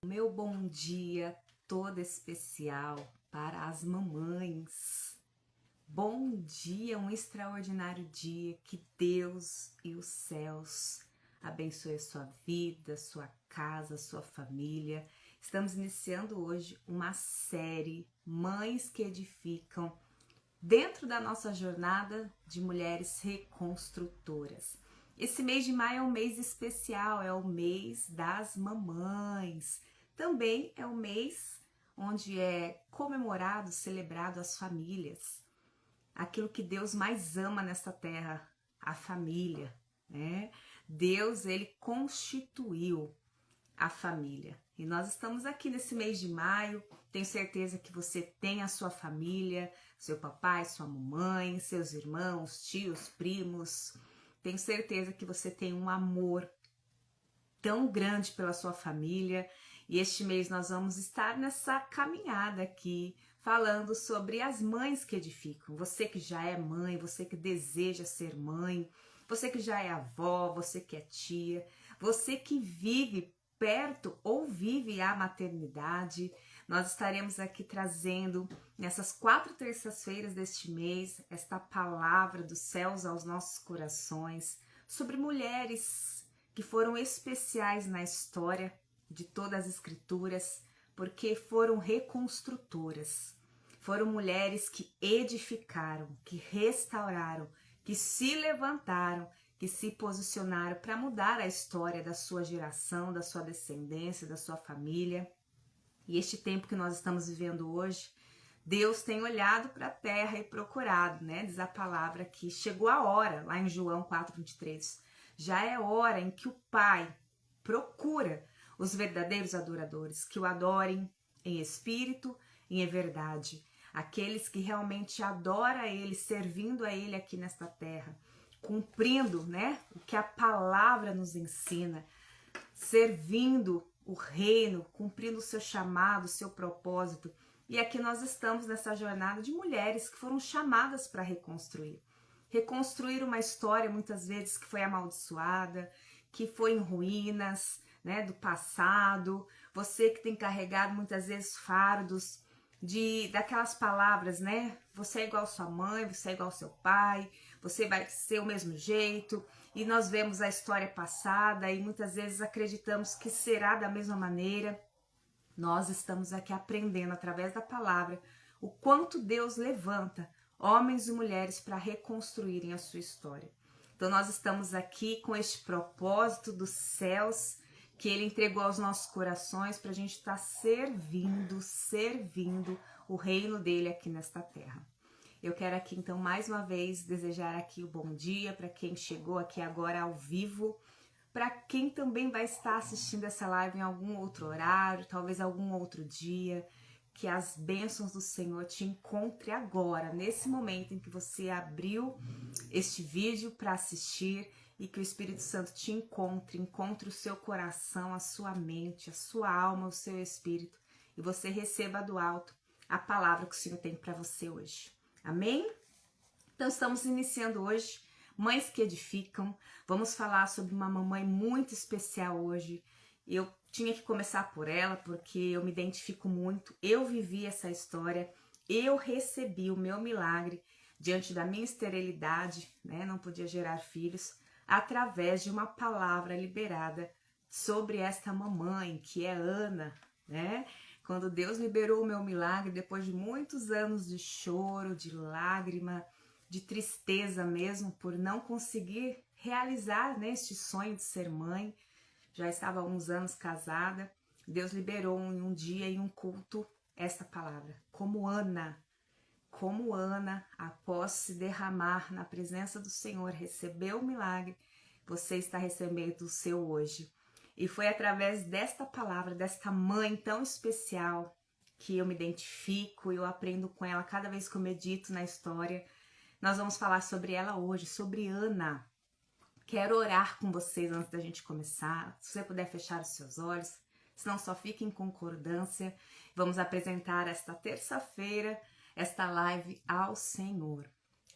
Meu bom dia todo especial para as mamães. Bom dia, um extraordinário dia. Que Deus e os céus abençoe a sua vida, sua casa, sua família. Estamos iniciando hoje uma série Mães que Edificam dentro da nossa jornada de mulheres reconstrutoras. Esse mês de maio é um mês especial, é o mês das mamães. Também é o mês onde é comemorado, celebrado as famílias. Aquilo que Deus mais ama nesta terra, a família, né? Deus, ele constituiu a família. E nós estamos aqui nesse mês de maio. Tenho certeza que você tem a sua família, seu papai, sua mamãe, seus irmãos, tios, primos. Tenho certeza que você tem um amor tão grande pela sua família. E este mês nós vamos estar nessa caminhada aqui, falando sobre as mães que edificam. Você que já é mãe, você que deseja ser mãe, você que já é avó, você que é tia, você que vive perto ou vive a maternidade. Nós estaremos aqui trazendo, nessas 4 terças-feiras deste mês, esta palavra dos céus aos nossos corações, sobre mulheres que foram especiais na história de todas as escrituras, porque foram reconstrutoras. Foram mulheres que edificaram, que restauraram, que se levantaram, que se posicionaram para mudar a história da sua geração, da sua descendência, da sua família. E este tempo que nós estamos vivendo hoje, Deus tem olhado para a terra e procurado, né? Diz a palavra que chegou a hora, lá em João 4:23. Já é hora em que o Pai procura os verdadeiros adoradores, que o adorem em espírito e em verdade. Aqueles que realmente adoram a Ele, servindo a Ele aqui nesta terra, cumprindo, né, o que a palavra nos ensina, servindo o reino, cumprindo o seu chamado, o seu propósito. E aqui nós estamos nessa jornada de mulheres que foram chamadas para reconstruir. Reconstruir uma história muitas vezes que foi amaldiçoada, que foi em ruínas, né, do passado. Você que tem carregado muitas vezes fardos daquelas palavras, né? Você é igual sua mãe, você é igual seu pai, você vai ser o mesmo jeito. E nós vemos a história passada e muitas vezes acreditamos que será da mesma maneira. Nós estamos aqui aprendendo através da palavra o quanto Deus levanta homens e mulheres para reconstruírem a sua história. Então nós estamos aqui com este propósito dos céus que Ele entregou aos nossos corações para a gente estar servindo o reino dele aqui nesta terra. Eu quero aqui então mais uma vez desejar aqui o bom dia para quem chegou aqui agora ao vivo, para quem também vai estar assistindo essa live em algum outro horário, talvez algum outro dia. Que as bênçãos do Senhor te encontre agora, nesse momento em que você abriu este vídeo para assistir, e que o Espírito Santo te encontre o seu coração, a sua mente, a sua alma, o seu espírito, e você receba do alto a palavra que o Senhor tem para você hoje. Amém? Então estamos iniciando hoje Mães que Edificam. Vamos falar sobre uma mamãe muito especial hoje. Eu tinha que começar por ela porque eu me identifico muito. Eu vivi essa história, eu recebi o meu milagre diante da minha esterilidade, né? Não podia gerar filhos, através de uma palavra liberada sobre esta mamãe, que é Ana, né? Quando Deus liberou o meu milagre, depois de muitos anos de choro, de lágrima, de tristeza mesmo, por não conseguir realizar, né, este sonho de ser mãe, já estava há uns anos casada, Deus liberou em um dia, em um culto, esta palavra. Como Ana, após se derramar na presença do Senhor, recebeu o milagre, você está recebendo o seu hoje. E foi através desta palavra, desta mãe tão especial, que eu me identifico, eu aprendo com ela cada vez que eu medito na história. Nós vamos falar sobre ela hoje, sobre Ana. Quero orar com vocês antes da gente começar. Se você puder fechar os seus olhos, senão só fique em concordância. Vamos apresentar esta terça-feira, esta live ao Senhor.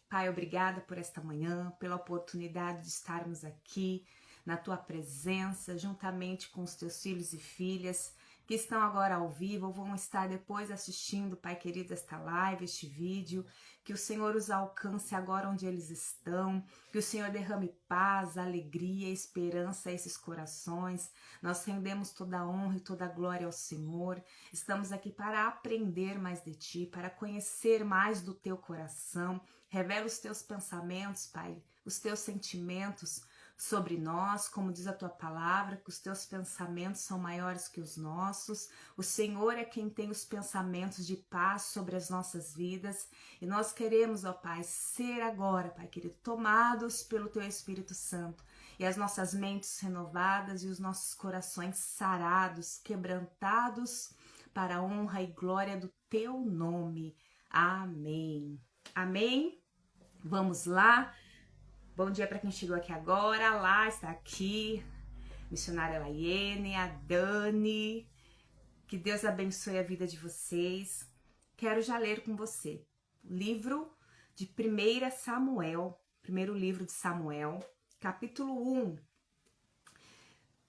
Pai, obrigada por esta manhã, pela oportunidade de estarmos aqui na Tua presença, juntamente com os Teus filhos e filhas que estão agora ao vivo ou vão estar depois assistindo, Pai querido, esta live, este vídeo, que o Senhor os alcance agora onde eles estão, que o Senhor derrame paz, alegria, esperança a esses corações. Nós rendemos toda a honra e toda a glória ao Senhor. Estamos aqui para aprender mais de Ti, para conhecer mais do Teu coração. Revela os Teus pensamentos, Pai, os Teus sentimentos sobre nós, como diz a Tua palavra, que os Teus pensamentos são maiores que os nossos. O Senhor é quem tem os pensamentos de paz sobre as nossas vidas, e nós queremos, ó Pai, ser agora, Pai querido, tomados pelo Teu Espírito Santo, e as nossas mentes renovadas e os nossos corações sarados, quebrantados para a honra e glória do Teu nome. Amém. Amém? Vamos lá. Bom dia para quem chegou aqui agora. Lá está aqui, missionária Laiene, a Dani. Que Deus abençoe a vida de vocês. Quero já ler com você o livro de 1 Samuel, primeiro livro de Samuel, capítulo 1.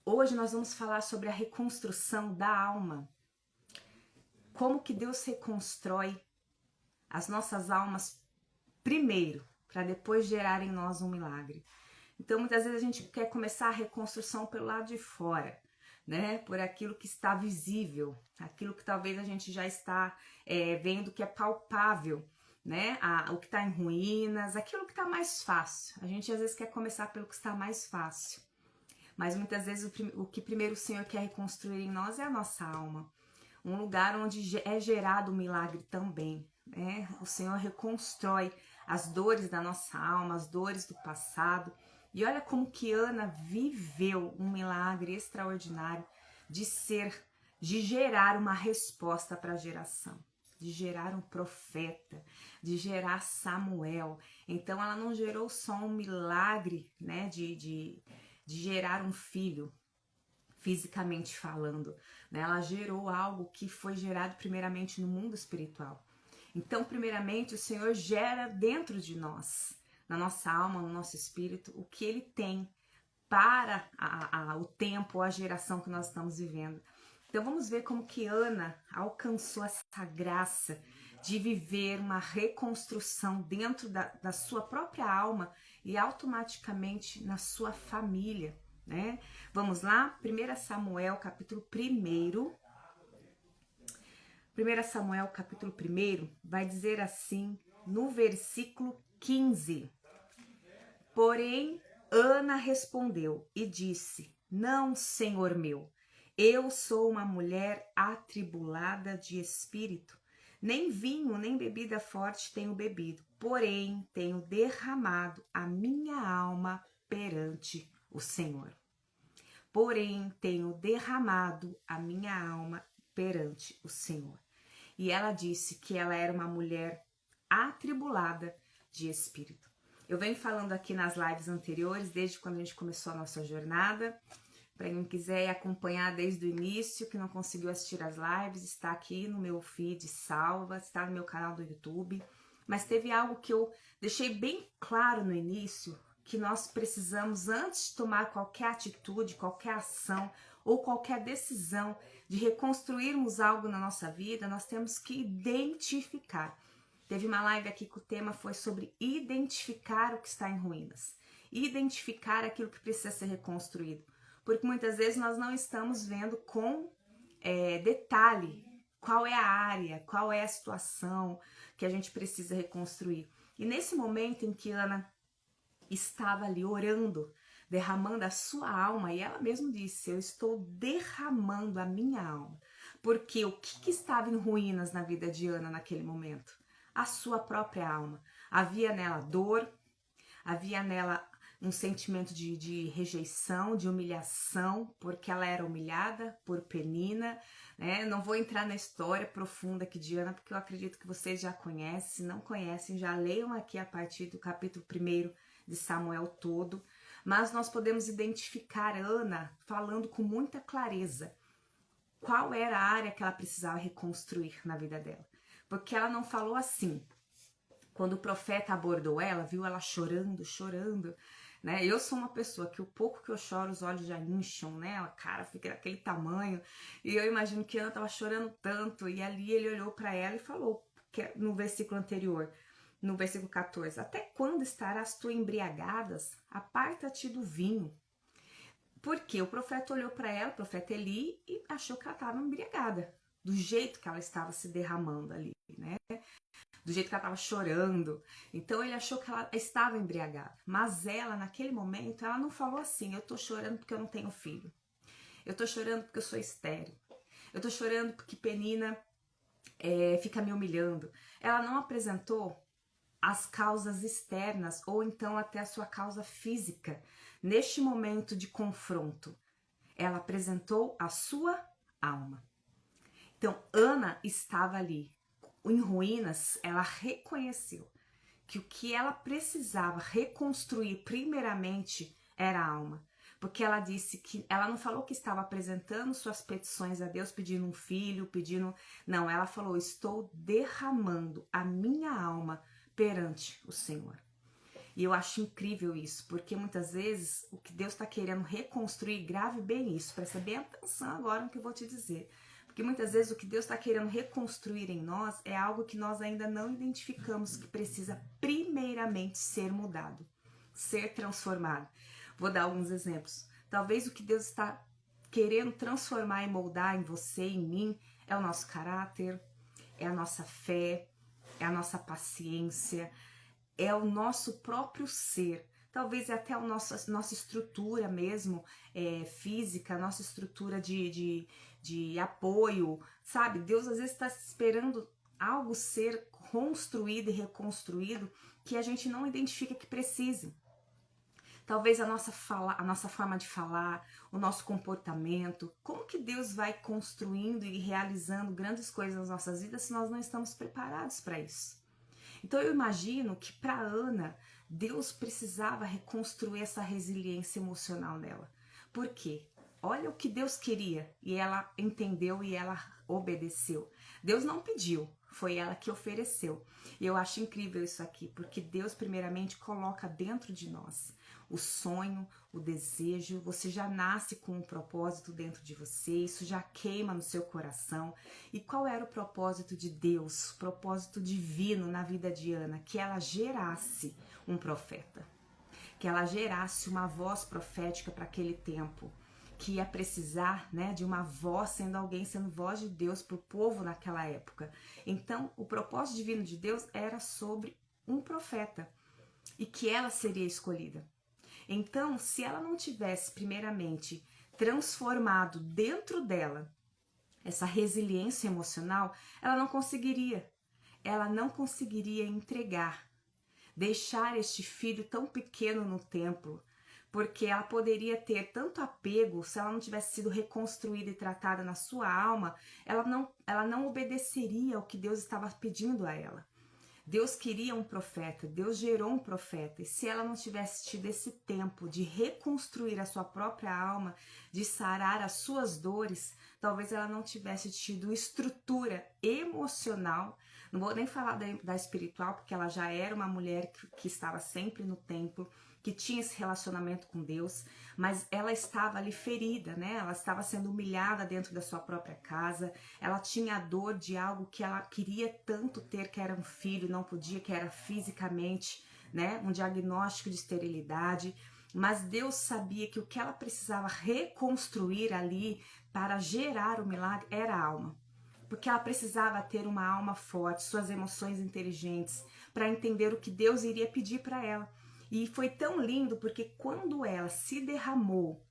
Hoje nós vamos falar sobre a reconstrução da alma. Como que Deus reconstrói as nossas almas primeiro, para depois gerar em nós um milagre. Então, muitas vezes a gente quer começar a reconstrução pelo lado de fora, né? Por aquilo que está visível, aquilo que talvez a gente já está vendo que é palpável, né? O que está em ruínas, aquilo que está mais fácil. A gente às vezes quer começar pelo que está mais fácil. Mas muitas vezes o que primeiro o Senhor quer reconstruir em nós é a nossa alma. Um lugar onde é gerado o milagre também, né? O Senhor reconstrói as dores da nossa alma, as dores do passado. E olha como que Ana viveu um milagre extraordinário de gerar uma resposta para a geração, de gerar um profeta, de gerar Samuel. Então ela não gerou só um milagre, né, de gerar um filho, fisicamente falando, né? Ela gerou algo que foi gerado primeiramente no mundo espiritual. Então, primeiramente, o Senhor gera dentro de nós, na nossa alma, no nosso espírito, o que Ele tem para o tempo, a geração que nós estamos vivendo. Então, vamos ver como que Ana alcançou essa graça de viver uma reconstrução dentro da sua própria alma e automaticamente na sua família, né? Vamos lá? 1 Samuel, capítulo 1. 1 Samuel, capítulo 1, vai dizer assim, no versículo 15. Porém, Ana respondeu e disse, não, Senhor meu, eu sou uma mulher atribulada de espírito. Nem vinho, nem bebida forte tenho bebido, porém tenho derramado a minha alma perante o Senhor. Porém tenho derramado a minha alma perante o Senhor. E ela disse que ela era uma mulher atribulada de espírito. Eu venho falando aqui nas lives anteriores, desde quando a gente começou a nossa jornada. Para quem quiser acompanhar desde o início, que não conseguiu assistir as lives, está aqui no meu feed salva, está no meu canal do YouTube. Mas teve algo que eu deixei bem claro no início, que nós precisamos, antes de tomar qualquer atitude, qualquer ação ou qualquer decisão de reconstruirmos algo na nossa vida, nós temos que identificar. Teve uma live aqui que o tema foi sobre identificar o que está em ruínas. Identificar aquilo que precisa ser reconstruído. Porque muitas vezes nós não estamos vendo com detalhe qual é a área, qual é a situação que a gente precisa reconstruir. E nesse momento em que Ana estava ali orando, derramando a sua alma, e ela mesma disse, eu estou derramando a minha alma. Porque o que estava em ruínas na vida de Ana naquele momento? A sua própria alma. Havia nela dor, havia nela um sentimento de rejeição, de humilhação, porque ela era humilhada por Penina, né? Não vou entrar na história profunda aqui de Ana, porque eu acredito que vocês já conhecem, se não conhecem, já leiam aqui a partir do capítulo 1 de Samuel todo, mas nós podemos identificar Ana falando com muita clareza qual era a área que ela precisava reconstruir na vida dela, porque ela não falou assim. Quando o profeta abordou ela, viu ela chorando, né? Eu sou uma pessoa que o pouco que eu choro, os olhos já incham, né? A cara fica daquele tamanho. E eu imagino que Ana estava chorando tanto. E ali ele olhou para ela e falou, que no versículo anterior, no versículo 14: até quando estarás tu embriagadas? Aparta-te do vinho. Porque o profeta olhou para ela, o profeta Eli, e achou que ela estava embriagada, do jeito que ela estava se derramando ali, né? Do jeito que ela estava chorando. Então ele achou que ela estava embriagada. Mas ela, naquele momento, ela não falou assim: eu tô chorando porque eu não tenho filho. Eu tô chorando porque eu sou estéril. Eu tô chorando porque Penina fica me humilhando. Ela não apresentou as causas externas ou então até a sua causa física neste momento de confronto. Ela apresentou a sua alma. Então Ana estava ali em ruínas. Ela reconheceu que o que ela precisava reconstruir primeiramente era a alma. Porque ela disse que ela não falou que estava apresentando suas petições a Deus, pedindo um filho, pedindo. Não, ela falou: estou derramando a minha alma perante o Senhor. E eu acho incrível isso, porque muitas vezes o que Deus está querendo reconstruir, grave bem isso, presta bem atenção agora no que eu vou te dizer. Porque muitas vezes o que Deus está querendo reconstruir em nós é algo que nós ainda não identificamos, que precisa primeiramente ser mudado, ser transformado. Vou dar alguns exemplos. Talvez o que Deus está querendo transformar e moldar em você, em mim, é o nosso caráter, é a nossa fé, é a nossa paciência, é o nosso próprio ser. Talvez é até a nossa estrutura mesmo, física, a nossa estrutura de apoio, sabe? Deus às vezes está esperando algo ser construído e reconstruído que a gente não identifica que precise. Talvez a nossa forma de falar, o nosso comportamento, como que Deus vai construindo e realizando grandes coisas nas nossas vidas se nós não estamos preparados para isso? Então eu imagino que para Ana, Deus precisava reconstruir essa resiliência emocional nela. Por quê? Olha o que Deus queria e ela entendeu e ela obedeceu. Deus não pediu, foi ela que ofereceu. E eu acho incrível isso aqui, porque Deus primeiramente coloca dentro de nós o sonho, o desejo. Você já nasce com um propósito dentro de você, isso já queima no seu coração. E qual era o propósito de Deus, o propósito divino na vida de Ana? Que ela gerasse um profeta, que ela gerasse uma voz profética para aquele tempo, que ia precisar, né, de uma voz, sendo voz de Deus para o povo naquela época. Então, o propósito divino de Deus era sobre um profeta e que ela seria escolhida. Então, se ela não tivesse primeiramente transformado dentro dela essa resiliência emocional, ela não conseguiria entregar, deixar este filho tão pequeno no templo, porque ela poderia ter tanto apego. Se ela não tivesse sido reconstruída e tratada na sua alma, ela não obedeceria ao que Deus estava pedindo a ela. Deus queria um profeta, Deus gerou um profeta, e se ela não tivesse tido esse tempo de reconstruir a sua própria alma, de sarar as suas dores, talvez ela não tivesse tido estrutura emocional. Não vou nem falar da espiritual, porque ela já era uma mulher que estava sempre no templo, que tinha esse relacionamento com Deus, mas ela estava ali ferida, né? Ela estava sendo humilhada dentro da sua própria casa, ela tinha a dor de algo que ela queria tanto ter, que era um filho, não podia, que era fisicamente, né? Um diagnóstico de esterilidade, mas Deus sabia que o que ela precisava reconstruir ali para gerar o milagre era a alma. Porque ela precisava ter uma alma forte, suas emoções inteligentes, para entender o que Deus iria pedir para ela. E foi tão lindo porque quando ela se derramou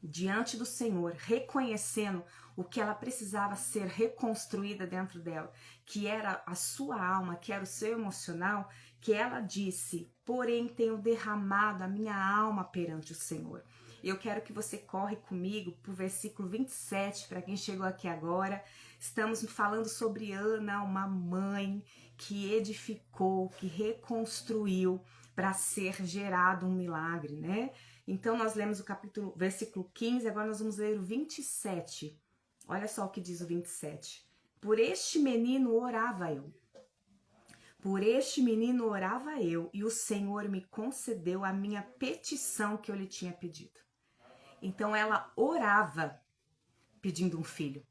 diante do Senhor, reconhecendo o que ela precisava ser reconstruída dentro dela, que era a sua alma, que era o seu emocional, que ela disse: porém tenho derramado a minha alma perante o Senhor. Eu quero que você corre comigo para o versículo 27, para quem chegou aqui agora. Estamos falando sobre Ana, uma mãe que edificou, que reconstruiu para ser gerado um milagre, né? Então nós lemos o versículo 15, agora nós vamos ler o 27. Olha só o que diz o 27. Por este menino orava eu, Por este menino orava eu, e o Senhor me concedeu a minha petição que eu lhe tinha pedido. Então ela orava pedindo um filho.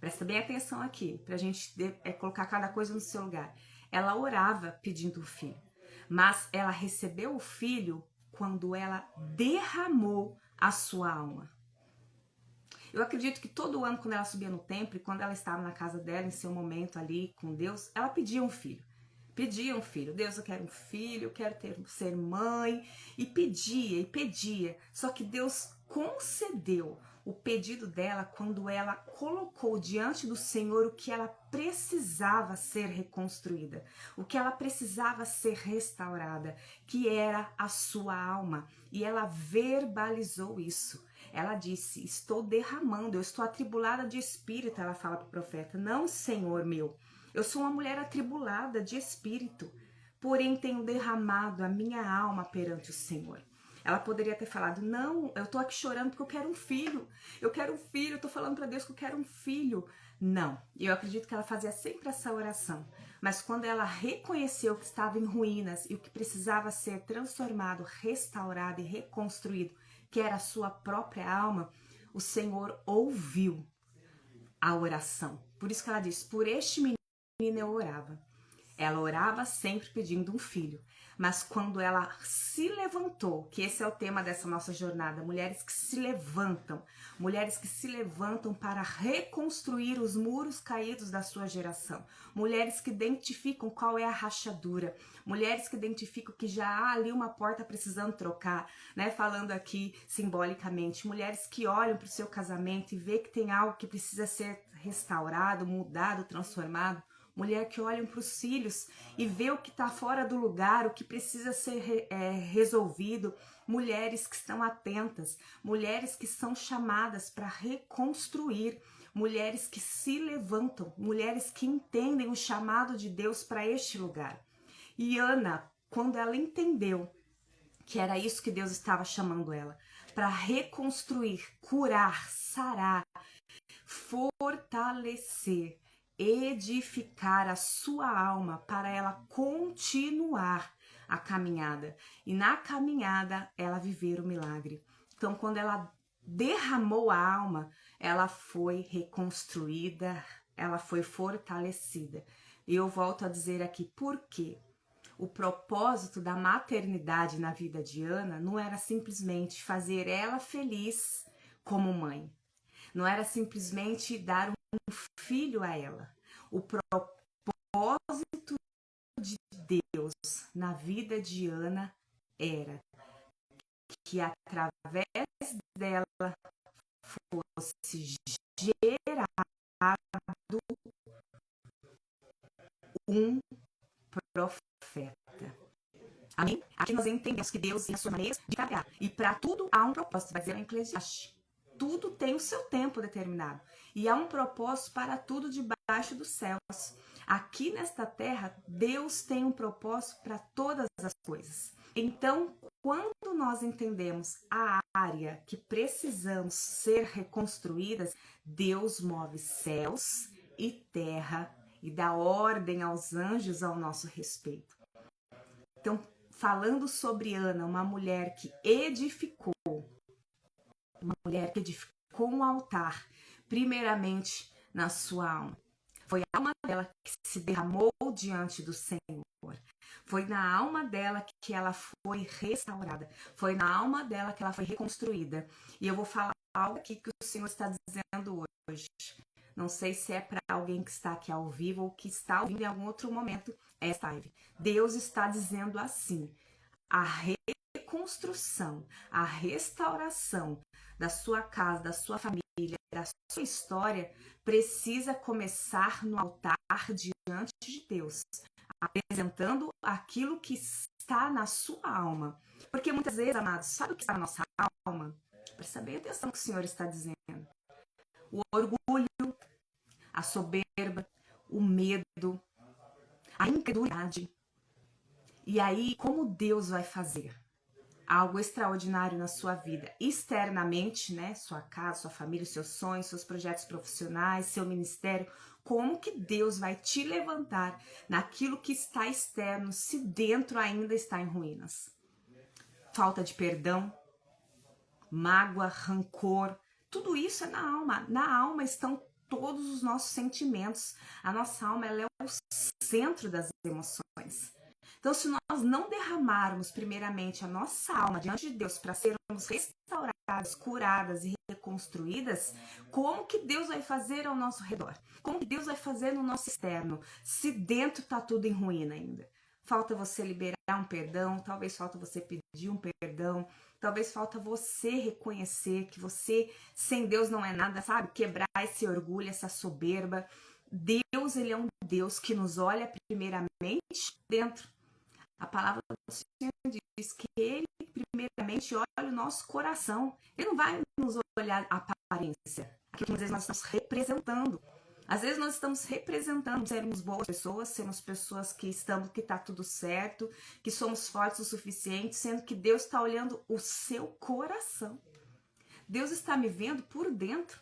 Presta bem atenção aqui, pra gente colocar cada coisa no seu lugar. Ela orava pedindo um filho, mas ela recebeu o filho quando ela derramou a sua alma. Eu acredito que todo ano, quando ela subia no templo e quando ela estava na casa dela, em seu momento ali com Deus, ela pedia um filho. Pedia um filho. Deus, eu quero um filho, eu quero ser mãe. E pedia. Só que Deus concedeu o pedido dela quando ela colocou diante do Senhor o que ela precisava ser reconstruída, o que ela precisava ser restaurada, que era a sua alma. E ela verbalizou isso. Ela disse, estou derramando, eu estou atribulada de espírito, ela fala para o profeta. Não, Senhor meu, eu sou uma mulher atribulada de espírito, porém tenho derramado a minha alma perante o Senhor. Ela poderia ter falado, não, eu tô aqui chorando porque eu quero um filho, eu tô falando para Deus que eu quero um filho. Não, eu acredito que ela fazia sempre essa oração, mas quando ela reconheceu que estava em ruínas e o que precisava ser transformado, restaurado e reconstruído, que era a sua própria alma, o Senhor ouviu a oração. Por isso que ela diz, por este menino eu orava. Ela orava sempre pedindo um filho. Mas quando ela se levantou, que esse é o tema dessa nossa jornada, mulheres que se levantam para reconstruir os muros caídos da sua geração, mulheres que identificam qual é a rachadura, mulheres que identificam que já há ali uma porta precisando trocar, né? Falando aqui simbolicamente, mulheres que olham para o seu casamento e vê que tem algo que precisa ser restaurado, mudado, transformado. Mulher que olham para os filhos e vê o que está fora do lugar, o que precisa ser resolvido. Mulheres que estão atentas, mulheres que são chamadas para reconstruir, mulheres que se levantam, mulheres que entendem o chamado de Deus para este lugar. E Ana, quando ela entendeu que era isso que Deus estava chamando ela, para reconstruir, curar, sarar, fortalecer, edificar a sua alma para ela continuar a caminhada e na caminhada ela viver o milagre. Então, quando ela derramou a alma, ela foi reconstruída, ela foi fortalecida. E eu volto a dizer aqui por quê. O propósito da maternidade na vida de Ana não era simplesmente fazer ela feliz como mãe. Não era simplesmente dar um filho a ela. O propósito de Deus na vida de Ana era que através dela fosse gerado um profeta. Amém? Aqui nós entendemos que Deus tem a sua maneira de trabalhar. E para tudo há um propósito, vai dizer em Eclesiastes. Tudo tem o seu tempo determinado. E há um propósito para tudo debaixo dos céus. Aqui nesta terra, Deus tem um propósito para todas as coisas. Então, quando nós entendemos a área que precisamos ser reconstruídas, Deus move céus e terra e dá ordem aos anjos ao nosso respeito. Então, falando sobre Ana, uma mulher que edificou um altar, primeiramente na sua alma. Foi a alma dela que se derramou diante do Senhor. Foi na alma dela que ela foi restaurada. Foi na alma dela que ela foi reconstruída. E eu vou falar algo aqui que o Senhor está dizendo hoje. Não sei se é para alguém que está aqui ao vivo ou que está ouvindo em algum outro momento esta live. Deus está dizendo assim: a reconstrução, a restauração da sua casa, da sua família, da sua história precisa começar no altar diante de Deus, apresentando aquilo que está na sua alma. Porque muitas vezes, amados, sabe o que está na nossa alma? Presta bem atenção no que o Senhor está dizendo. O orgulho, a soberba, o medo, a incredulidade. E aí, como Deus vai fazer? algo extraordinário na sua vida, externamente, né? Sua casa, sua família, seus sonhos, seus projetos profissionais, seu ministério. Como que Deus vai te levantar naquilo que está externo, se dentro ainda está em ruínas? Falta de perdão, mágoa, rancor, tudo isso é na alma. Na alma estão todos os nossos sentimentos. A nossa alma, ela é o centro das emoções. Então, se nós não derramarmos primeiramente a nossa alma diante de Deus para sermos restauradas, curadas e reconstruídas, como que Deus vai fazer ao nosso redor? Como que Deus vai fazer no nosso externo, se dentro está tudo em ruína ainda? Falta você liberar um perdão, talvez falta você pedir um perdão, talvez falta você reconhecer que você sem Deus não é nada, sabe? Quebrar esse orgulho, essa soberba. Deus, ele é um Deus que nos olha primeiramente dentro. A palavra do Senhor diz que ele primeiramente olha o nosso coração. Ele não vai nos olhar a aparência, aquilo que às vezes nós estamos representando. Às vezes nós estamos representando sermos boas pessoas, sermos pessoas que está tudo certo, que somos fortes o suficiente, sendo que Deus está olhando o seu coração. Deus está me vendo por dentro.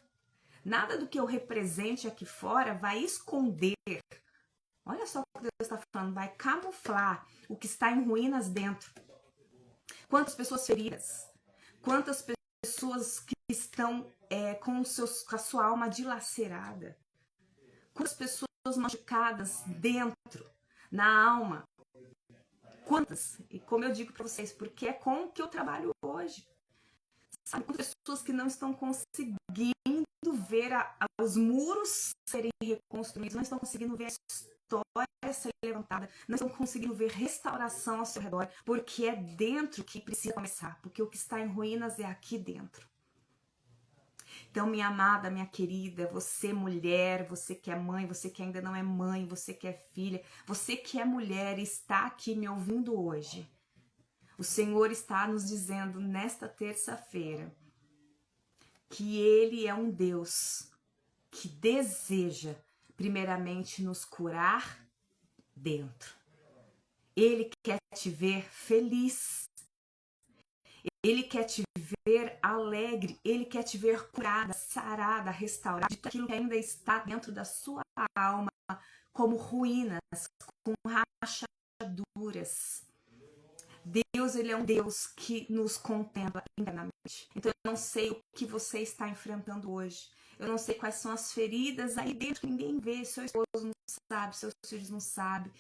Nada do que eu represente aqui fora vai esconder. Olha só o que Deus está falando, vai camuflar o que está em ruínas dentro. Quantas pessoas feridas, quantas pessoas que estão com a sua alma dilacerada, quantas pessoas machucadas dentro, na alma, quantas, e como eu digo para vocês, porque é com o que eu trabalho hoje, sabe, quantas pessoas que não estão conseguindo ver os muros serem reconstruídos, não estão conseguindo ver a história ser levantada, não estão conseguindo ver restauração ao seu redor, porque é dentro que precisa começar, porque o que está em ruínas é aqui dentro. Então, minha amada, minha querida, você mulher, você que é mãe, você que ainda não é mãe, você que é filha, você que é mulher e está aqui me ouvindo hoje. O Senhor está nos dizendo nesta terça-feira que Ele é um Deus que deseja primeiramente nos curar dentro. Ele quer te ver feliz. Ele quer te ver alegre, ele quer te ver curada, sarada, restaurada, de aquilo que ainda está dentro da sua alma, como ruínas, com rachaduras. Deus, ele é um Deus que nos contempla internamente. Então, eu não sei o que você está enfrentando hoje. Eu não sei quais são as feridas aí dentro que ninguém vê. Seu esposo não sabe, seus filhos não sabem,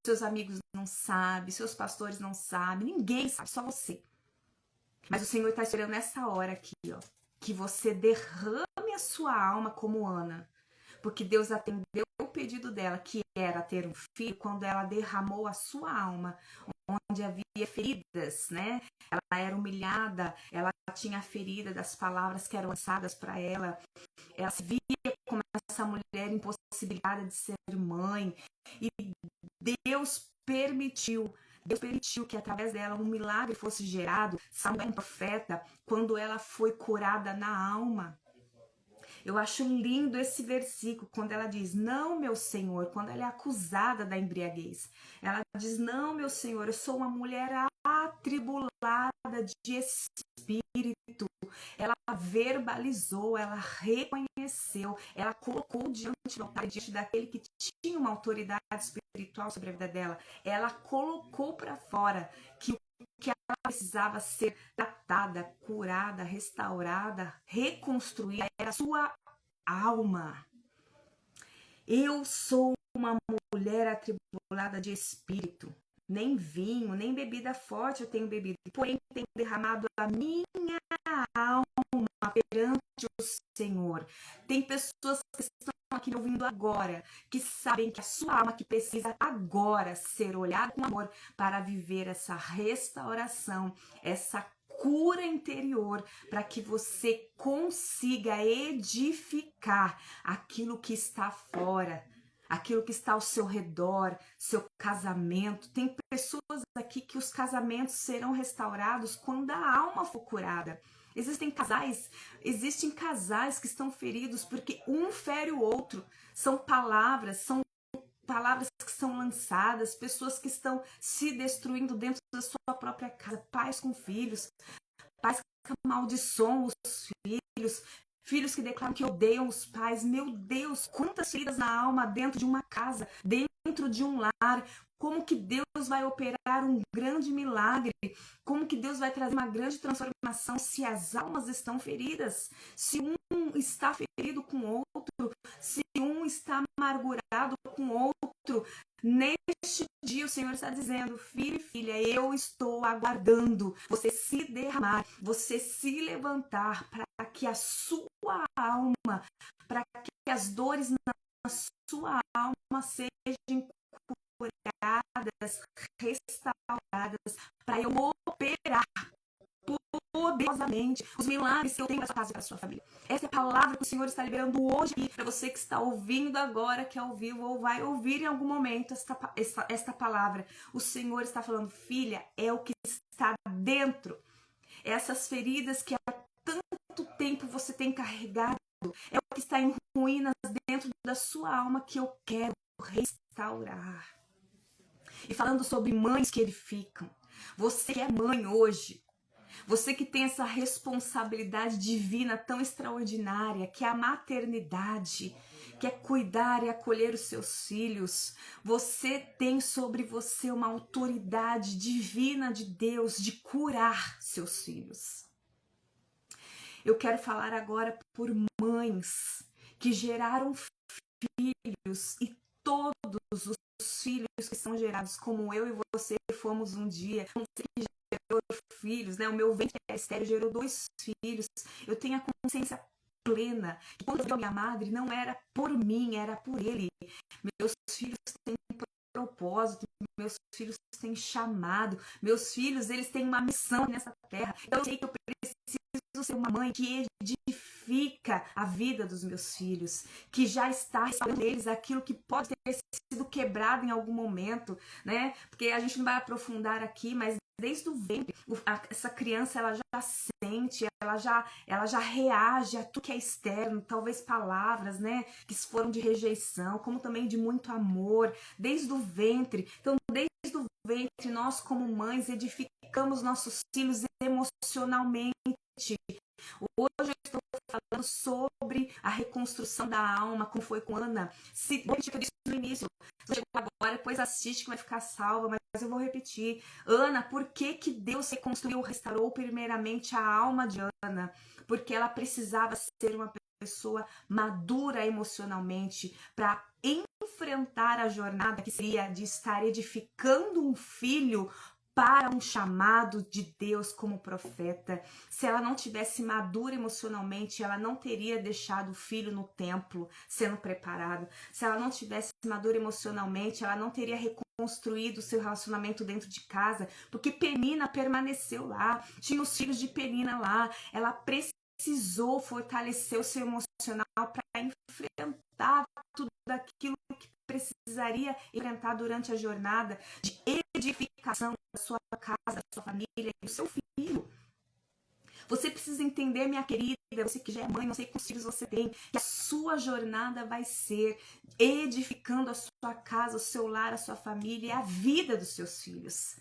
seus amigos não sabem, seus pastores não sabem, ninguém sabe, só você. Mas o Senhor está esperando nessa hora aqui, ó, que você derrame a sua alma como Ana. Porque Deus atendeu o pedido dela, que era ter um filho, quando ela derramou a sua alma, onde havia feridas, né? Ela era humilhada, ela tinha a ferida das palavras que eram lançadas para ela. Ela se via como essa mulher impossibilitada de ser mãe. E Deus permitiu que através dela um milagre fosse gerado. Samuel, um profeta, quando ela foi curada na alma. Eu acho lindo esse versículo, quando ela diz, não, meu Senhor, quando ela é acusada da embriaguez. Ela diz, não, meu Senhor, eu sou uma mulher atribulada de espírito. Ela verbalizou, ela reconheceu, ela colocou diante do altar, diante daquele que tinha uma autoridade espiritual sobre a vida dela. Ela colocou para fora que o que ela precisava ser tratada, curada, restaurada, reconstruída era a sua alma. Eu sou uma mulher atribulada de espírito. Nem vinho, nem bebida forte eu tenho bebido, porém tenho derramado a minha alma perante o Senhor. Tem pessoas que estão aqui me ouvindo agora, que sabem que a sua alma que precisa agora ser olhada com amor para viver essa restauração, essa cura interior, para que você consiga edificar aquilo que está fora, aquilo que está ao seu redor, seu casamento. Tem pessoas aqui que os casamentos serão restaurados quando a alma for curada. Existem casais que estão feridos porque um fere o outro. São palavras, são palavras que são lançadas, pessoas que estão se destruindo dentro da sua própria casa, pais com filhos, pais que amaldiçoam os filhos, filhos que declaram que odeiam os pais. Meu Deus, quantas feridas na alma dentro de uma casa, dentro de um lar. Como que Deus vai operar um grande milagre? Como que Deus vai trazer uma grande transformação se as almas estão feridas? Se um está ferido com o outro, se um está amargurado com o outro. Neste dia o Senhor está dizendo: filho e filha, eu estou aguardando você se derramar, você se levantar, para que a sua alma, para que as dores na sua alma sejam curadas, restauradas, para eu operar poderosamente os milagres que eu tenho para sua casa e para sua família. Essa é a palavra que o Senhor está liberando hoje para você que está ouvindo agora, que é ao vivo, ou vai ouvir em algum momento esta palavra. O Senhor está falando: filha, é o que está dentro. Essas feridas que há tanto tempo você tem carregado, é o que está em ruínas dentro da sua alma que eu quero restaurar. E falando sobre mães que edificam, você que é mãe hoje, você que tem essa responsabilidade divina tão extraordinária, que é a maternidade, que é cuidar e acolher os seus filhos, você tem sobre você uma autoridade divina de Deus de curar seus filhos. Eu quero falar agora por mães que geraram filhos e todos os filhos que são gerados, como eu e você fomos um dia, você que gerou filhos, né? O meu ventre estéril gerou 2 filhos. Eu tenho a consciência plena que quando eu minha madre não era por mim, era por ele. Meus filhos têm propósito, meus filhos têm chamado, meus filhos, eles têm uma missão nessa terra. Então eu sei que eu preciso ser uma mãe que edifica a vida dos meus filhos, que já está restaurando eles aquilo que pode ter sido quebrado em algum momento, né? Porque a gente não vai aprofundar aqui, mas desde o ventre, essa criança ela já sente, ela já reage a tudo que é externo, talvez palavras, né, que foram de rejeição, como também de muito amor, desde o ventre. Então, desde o ventre, nós como mães edificamos nossos filhos emocionalmente. Hoje eu estou falando sobre a reconstrução da alma, como foi com Ana. Se eu disse no início, chegou agora, depois assiste que vai ficar salva, mas eu vou repetir. Ana, por que Deus reconstruiu, restaurou primeiramente a alma de Ana? Porque ela precisava ser uma pessoa madura emocionalmente para enfrentar a jornada que seria de estar edificando um filho para um chamado de Deus como profeta. Se ela não tivesse madura emocionalmente, ela não teria deixado o filho no templo sendo preparado. Se ela não tivesse madura emocionalmente, ela não teria reconstruído o seu relacionamento dentro de casa, porque Penina permaneceu lá, tinha os filhos de Penina lá, ela precisou fortalecer o seu emocional para enfrentar tudo aquilo que precisaria enfrentar durante a jornada de edificação da sua casa, da sua família e do seu filho. Você precisa entender, minha querida, você que já é mãe, não sei quantos filhos você tem, que a sua jornada vai ser edificando a sua casa, o seu lar, a sua família e a vida dos seus filhos.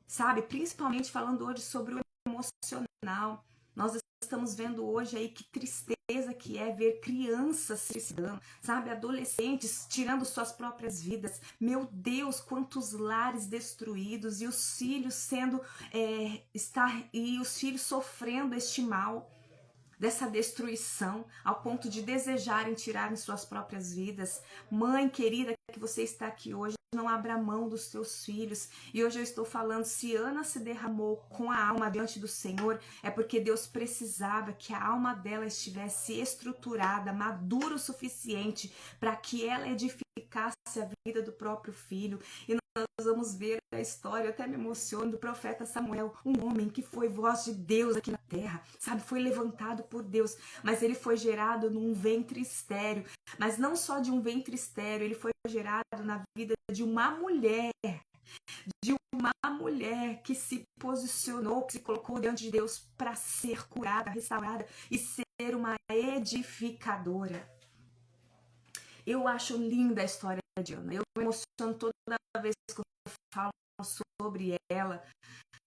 Sabe? Principalmente falando hoje sobre o emocional. Nós estamos vendo hoje aí que tristeza que é ver crianças se suicidando, sabe? Adolescentes tirando suas próprias vidas. Meu Deus, quantos lares destruídos e os filhos e os filhos sofrendo este mal, dessa destruição, ao ponto de desejarem tirarem suas próprias vidas. Mãe querida, que você está aqui hoje, não abra mão dos seus filhos. E hoje eu estou falando, se Ana se derramou com a alma diante do Senhor, é porque Deus precisava que a alma dela estivesse estruturada, madura o suficiente para que ela edificasse a vida do próprio filho. E nós vamos ver a história, eu até me emociono, do profeta Samuel, um homem que foi voz de Deus aqui na terra, sabe, foi levantado por Deus, mas ele foi gerado num ventre estéril, mas não só de um ventre estéril, ele foi gerado na vida de uma mulher que se posicionou, que se colocou diante de Deus para ser curada, restaurada e ser uma edificadora. Eu acho linda a história de Ana. Eu me emociono toda vez que eu falo sobre ela,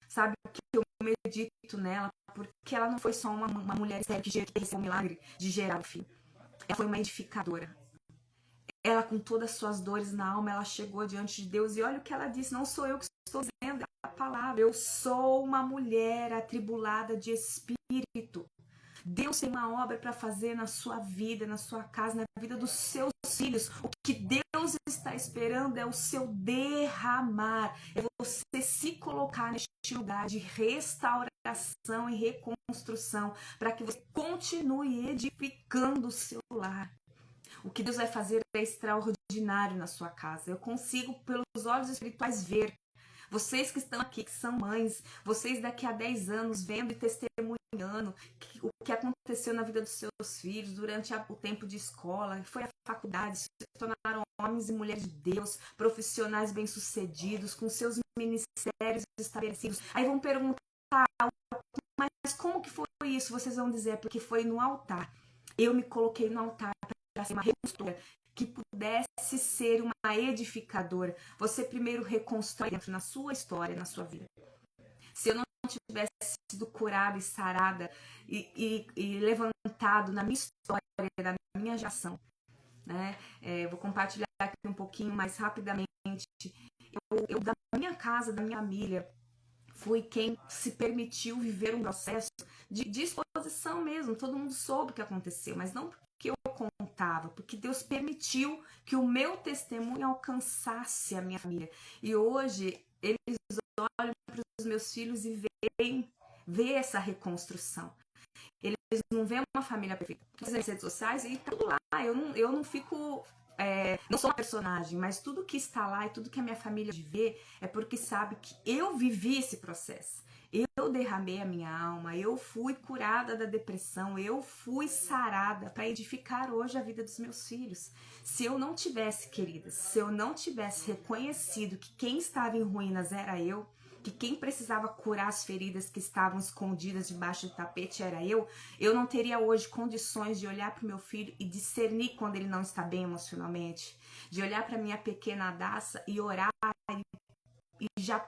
sabe? Que eu medito nela, porque ela não foi só uma mulher estéril que recebeu o milagre de gerar o filho. Ela foi uma edificadora. Ela, com todas as suas dores na alma, ela chegou diante de Deus e olha o que ela disse: não sou eu que estou dizendo a palavra, eu sou uma mulher atribulada de espírito. Deus tem uma obra para fazer na sua vida, na sua casa, na vida dos seus filhos. O que Deus está esperando é o seu derramar, é você se colocar neste lugar de restauração e reconstrução, para que você continue edificando o seu lar. O que Deus vai fazer é extraordinário na sua casa. Eu consigo, pelos olhos espirituais, ver. Vocês que estão aqui, que são mães, vocês daqui a 10 anos vendo e testemunhando o que aconteceu na vida dos seus filhos durante o tempo de escola, foi a faculdade, se tornaram homens e mulheres de Deus, profissionais bem-sucedidos, com seus ministérios estabelecidos. Aí vão perguntar, mas como que foi isso? Vocês vão dizer, porque foi no altar. Eu me coloquei no altar para ser uma reconstrutora, que pudesse ser uma edificadora. Você primeiro reconstrói dentro na sua história, na sua vida. Se eu não tivesse sido curada e sarada e levantado na minha história, na minha geração, né? Vou compartilhar aqui um pouquinho mais rapidamente. Eu da minha casa, da minha família, fui quem se permitiu viver um processo de exposição mesmo. Todo mundo soube o que aconteceu, mas não porque eu contava, porque Deus permitiu que o meu testemunho alcançasse a minha família. E hoje eles olham para os meus filhos e veem essa reconstrução. Eles não veem uma família perfeita. Nas redes sociais e tudo lá. Eu não fico... não sou uma personagem, mas tudo que está lá e tudo que a minha família vê é porque sabe que eu vivi esse processo. Eu derramei a minha alma, eu fui curada da depressão, eu fui sarada para edificar hoje a vida dos meus filhos. Se eu não tivesse, queridas, se eu não tivesse reconhecido que quem estava em ruínas era eu, que quem precisava curar as feridas que estavam escondidas debaixo do tapete era eu não teria hoje condições de olhar para o meu filho e discernir quando ele não está bem emocionalmente, de olhar para minha pequena Daça e orar e já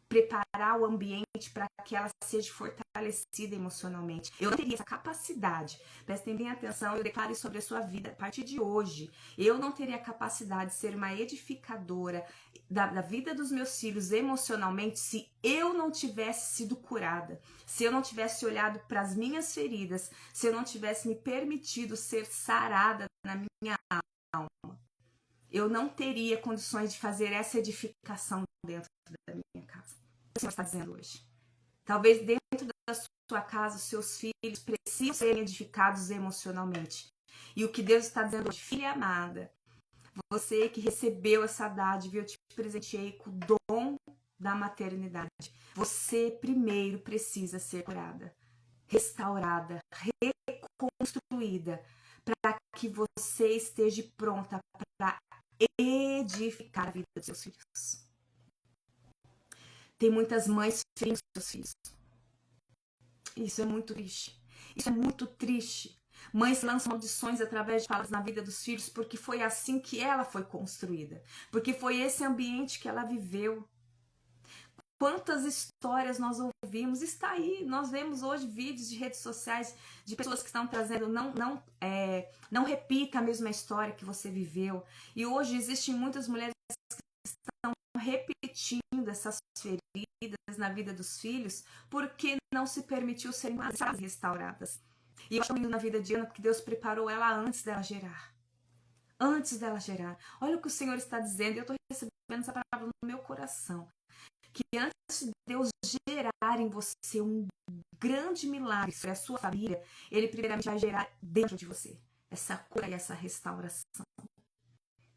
preparar o ambiente para que ela seja fortalecida emocionalmente. Eu não teria essa capacidade. Prestem bem atenção, eu declaro isso sobre a sua vida a partir de hoje. Eu não teria a capacidade de ser uma edificadora da vida dos meus filhos emocionalmente se eu não tivesse sido curada, se eu não tivesse olhado para as minhas feridas, se eu não tivesse me permitido ser sarada na minha alma. Eu não teria condições de fazer essa edificação dentro da minha casa. O que o Senhor está dizendo hoje? Talvez dentro da sua casa, os seus filhos precisam ser edificados emocionalmente. E o que Deus está dizendo hoje, filha amada, você que recebeu essa dádiva, eu te presenteei com o dom da maternidade. Você primeiro precisa ser curada, restaurada, reconstruída, para que você esteja pronta para edificar a vida dos seus filhos. Tem muitas mães ferindo seus filhos. Isso é muito triste. Isso é muito triste. Mães lançam maldições através de palavras na vida dos filhos porque foi assim que ela foi construída. Porque foi esse ambiente que ela viveu. Quantas histórias nós ouvimos, está aí, nós vemos hoje vídeos de redes sociais de pessoas que estão trazendo, não repita a mesma história que você viveu. E hoje existem muitas mulheres que estão repetindo essas feridas na vida dos filhos porque não se permitiu serem restauradas. E eu acho lindo na vida de Ana porque Deus preparou ela antes dela gerar. Antes dela gerar. Olha o que o Senhor está dizendo, eu estou recebendo essa palavra no meu coração. Que antes de Deus gerar em você um grande milagre sobre a sua família, Ele primeiramente vai gerar dentro de você essa cura e essa restauração.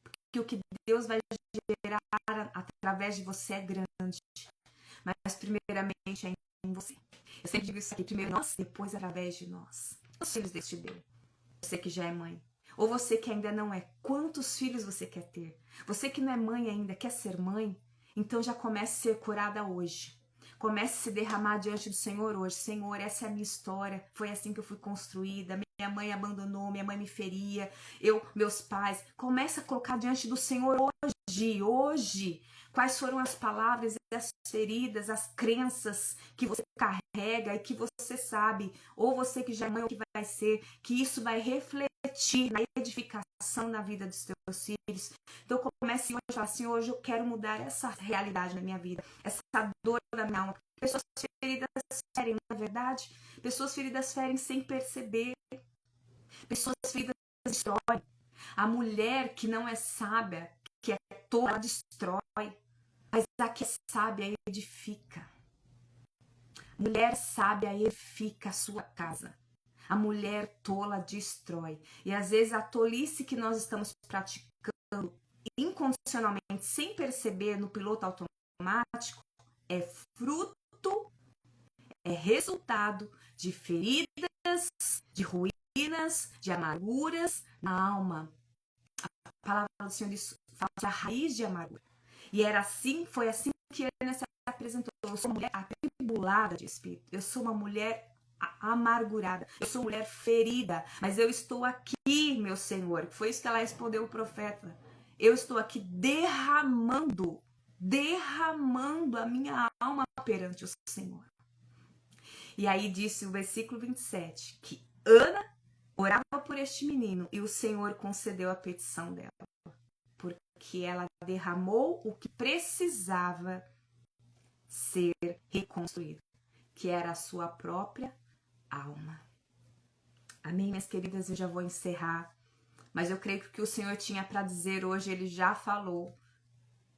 Porque o que Deus vai gerar através de você é grande, mas primeiramente é em você. Eu sempre digo isso aqui, primeiro nós, depois através de nós. Os filhos Deus te deu. Você que já é mãe. Ou você que ainda não é. Quantos filhos você quer ter? Você que não é mãe ainda, quer ser mãe? Então já comece a ser curada hoje. Comece a se derramar diante do Senhor hoje. Senhor, essa é a minha história. Foi assim que eu fui construída. minha mãe abandonou, minha mãe me feria, meus pais. Começa a colocar diante do Senhor hoje, quais foram as palavras, as feridas, as crenças que você carrega e que você sabe, ou você que já é mãe ou que vai ser, que isso vai refletir na edificação na vida dos teus filhos. Então comece hoje a falar assim, hoje eu quero mudar essa realidade na minha vida, essa dor da minha alma. Pessoas feridas ferem, não é verdade? Pessoas feridas ferem sem perceber. Pessoas feridas destroem. A mulher que não é sábia, que é tola, ela destrói. Mas a que é sábia edifica. Mulher sábia edifica a sua casa. A mulher tola destrói. E às vezes a tolice que nós estamos praticando incondicionalmente, sem perceber no piloto automático, é fruto, é resultado de feridas, de ruínas, de amarguras na alma. A palavra do Senhor diz, fala de a raiz de amargura. E foi assim que ele se apresentou. Eu sou uma mulher atribulada de espírito. Eu sou uma mulher amargurada. Eu sou uma mulher ferida. Mas eu estou aqui, meu Senhor. Foi isso que ela respondeu o profeta. Eu estou aqui derramando a minha alma perante o Senhor. E aí disse o versículo 27, que Ana orava por este menino e o Senhor concedeu a petição dela. Porque ela derramou o que precisava ser reconstruído, que era a sua própria alma. Amém, minhas queridas? Eu já vou encerrar, mas eu creio que o que o Senhor tinha para dizer hoje, Ele já falou.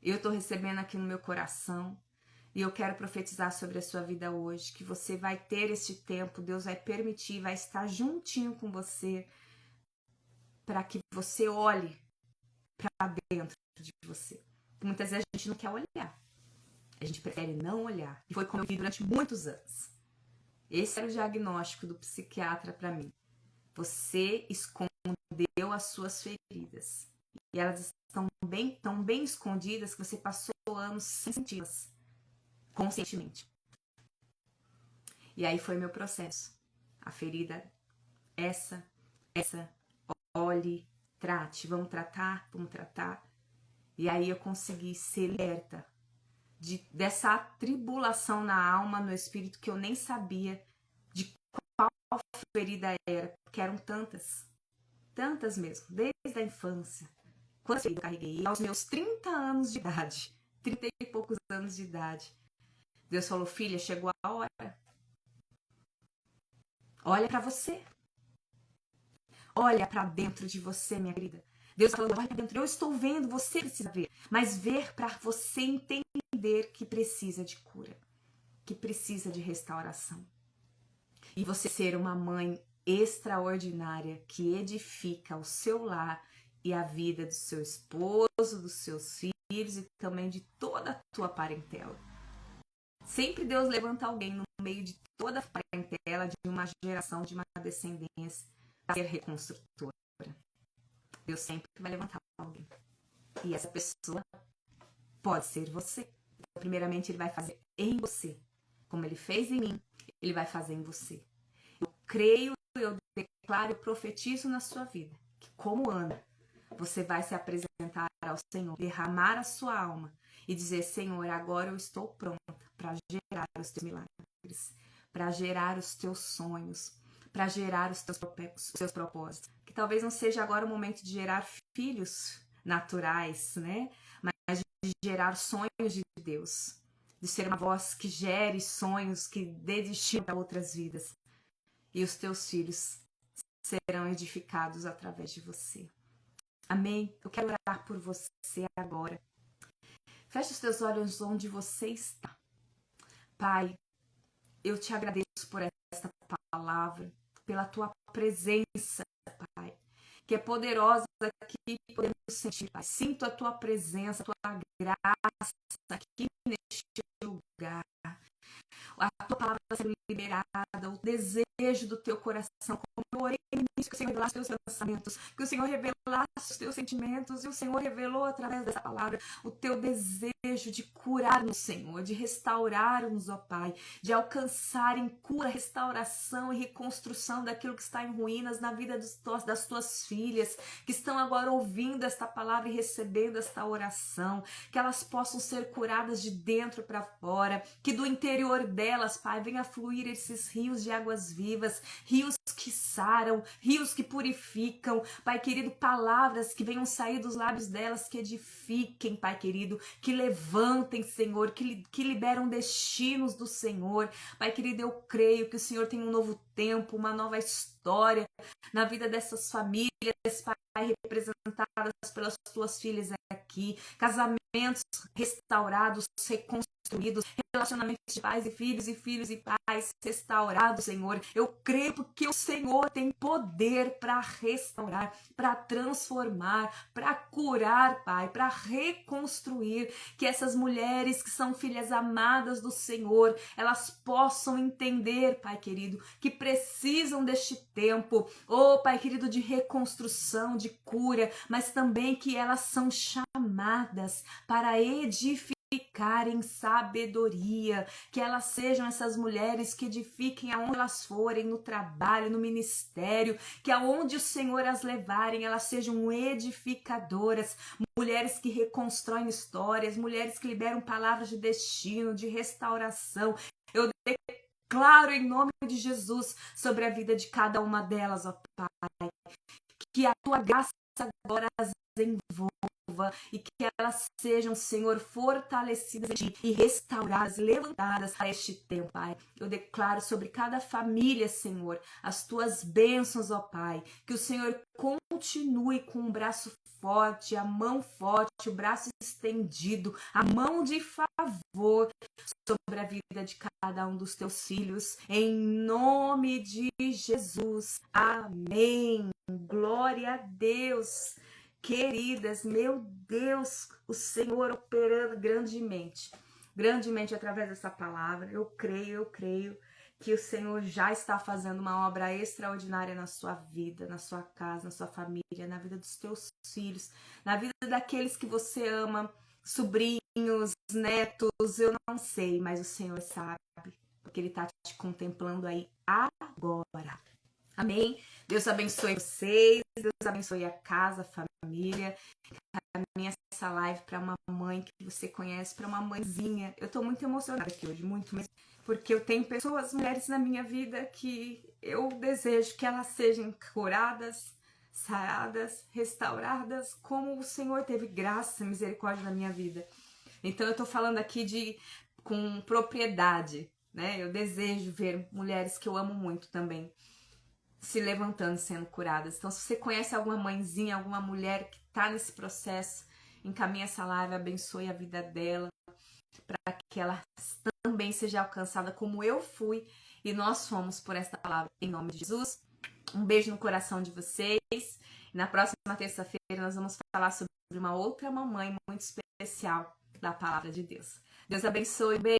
Eu estou recebendo aqui no meu coração e eu quero profetizar sobre a sua vida hoje, que você vai ter este tempo, Deus vai permitir, vai estar juntinho com você, para que você olhe para dentro de você. Muitas vezes a gente não quer olhar. A gente prefere não olhar. E foi como eu vi durante muitos anos. Esse era o diagnóstico do psiquiatra para mim. Você escondeu as suas feridas. E elas estão tão bem escondidas que você passou anos sem senti-las. Conscientemente. E aí foi meu processo. A ferida, essa, olhe, trate. Vamos tratar. E aí eu consegui ser liberta dessa atribulação na alma, no espírito, que eu nem sabia de qual ferida era, porque eram tantas mesmo, desde a infância. Quantas feridas eu carreguei? E aos meus 30 anos de idade, 30 e poucos anos de idade, Deus falou, filha, chegou a hora. Olha para você. Olha para dentro de você, minha querida. Deus falou, olha para dentro. Eu estou vendo, você precisa ver. Mas ver para você entender que precisa de cura. Que precisa de restauração. E você ser uma mãe extraordinária que edifica o seu lar e a vida do seu esposo, dos seus filhos e também de toda a tua parentela. Sempre Deus levanta alguém no meio de toda a parentela, de uma geração, de uma descendência, para ser reconstrutora. Deus sempre vai levantar alguém. E essa pessoa pode ser você. Então, primeiramente, Ele vai fazer em você. Como Ele fez em mim, Ele vai fazer em você. Eu creio, eu declaro, eu profetizo na sua vida que, como Ana, você vai se apresentar ao Senhor, derramar a sua alma e dizer, Senhor, agora eu estou pronta para gerar os teus milagres, para gerar os teus sonhos, para gerar os teus propósitos. Que talvez não seja agora o momento de gerar filhos naturais, né? Mas de gerar sonhos de Deus, de ser uma voz que gere sonhos, que dê destino para outras vidas. E os teus filhos serão edificados através de você. Amém? Eu quero orar por você agora. Feche os teus olhos onde você está. Pai, eu te agradeço por esta palavra, pela tua presença, Pai, que é poderosa aqui, podemos sentir, Pai. Sinto a tua presença, a tua graça aqui neste lugar. A tua palavra sendo liberada, o desejo do teu coração, como eu orei no que o Senhor revelasse os teus pensamentos, que o Senhor revelasse os teus sentimentos, e o Senhor revelou através dessa palavra o teu desejo de curar-nos, Senhor, de restaurar-nos, ó Pai, de alcançar em cura, restauração e reconstrução daquilo que está em ruínas na vida das tuas filhas, que estão agora ouvindo esta palavra e recebendo esta oração, que elas possam ser curadas de dentro para fora, que do interior delas, Pai, venha fluir esses rios de águas vivas, rios que saram, rios que purificam, Pai querido, palavras que venham sair dos lábios delas, que edifiquem, Pai querido, que levantem, Senhor, que liberam destinos do Senhor. Pai querido, eu creio que o Senhor tem um novo tempo, uma nova história na vida dessas famílias, Pai, representadas pelas tuas filhas aqui, casamentos restaurados, reconstruídos, relacionamentos de pais e filhos e pais restaurados, Senhor. Eu creio porque o Senhor tem poder para restaurar, para transformar, para curar, Pai, para reconstruir, que essas mulheres que são filhas amadas do Senhor, elas possam entender, Pai querido, que precisam deste tempo, Pai querido, de reconstrução, de cura, mas também que elas são chamadas para edificar em sabedoria, que elas sejam essas mulheres que edifiquem aonde elas forem, no trabalho, no ministério, que aonde o Senhor as levarem, elas sejam edificadoras, mulheres que reconstroem histórias, mulheres que liberam palavras de destino, de restauração. Eu declaro em nome de Jesus sobre a vida de cada uma delas, ó Pai, que a tua graça agora as envolva e que elas sejam, Senhor, fortalecidas em ti e restauradas, levantadas para este tempo, Pai. Eu declaro sobre cada família, Senhor, as tuas bênçãos, ó Pai, que o Senhor continue com o braço forte, a mão forte, o braço estendido, a mão de favor sobre a vida de cada um dos teus filhos, em nome de Jesus. Amém. Glória a Deus. Queridas, meu Deus, o Senhor operando grandemente através dessa palavra. Eu creio que o Senhor já está fazendo uma obra extraordinária na sua vida, na sua casa, na sua família, na vida dos teus filhos, na vida daqueles que você ama, sobrinhos, netos, eu não sei, mas o Senhor sabe, porque Ele está te contemplando aí agora. Amém? Deus abençoe vocês, Deus abençoe a casa, a família. Caminhe essa live para uma mãe que você conhece, para uma mãezinha. Eu tô muito emocionada aqui hoje, muito mesmo, porque eu tenho pessoas, mulheres na minha vida que eu desejo que elas sejam curadas, saradas, restauradas, como o Senhor teve graça e misericórdia na minha vida. Então eu tô falando aqui com propriedade, né? Eu desejo ver mulheres que eu amo muito também se levantando, sendo curadas. Então, se você conhece alguma mãezinha, alguma mulher que está nesse processo, encaminhe essa live, abençoe a vida dela, para que ela também seja alcançada como eu fui e nós fomos por esta palavra, em nome de Jesus. Um beijo no coração de vocês. E na próxima terça-feira nós vamos falar sobre uma outra mamãe muito especial da palavra de Deus. Deus abençoe. Beijo.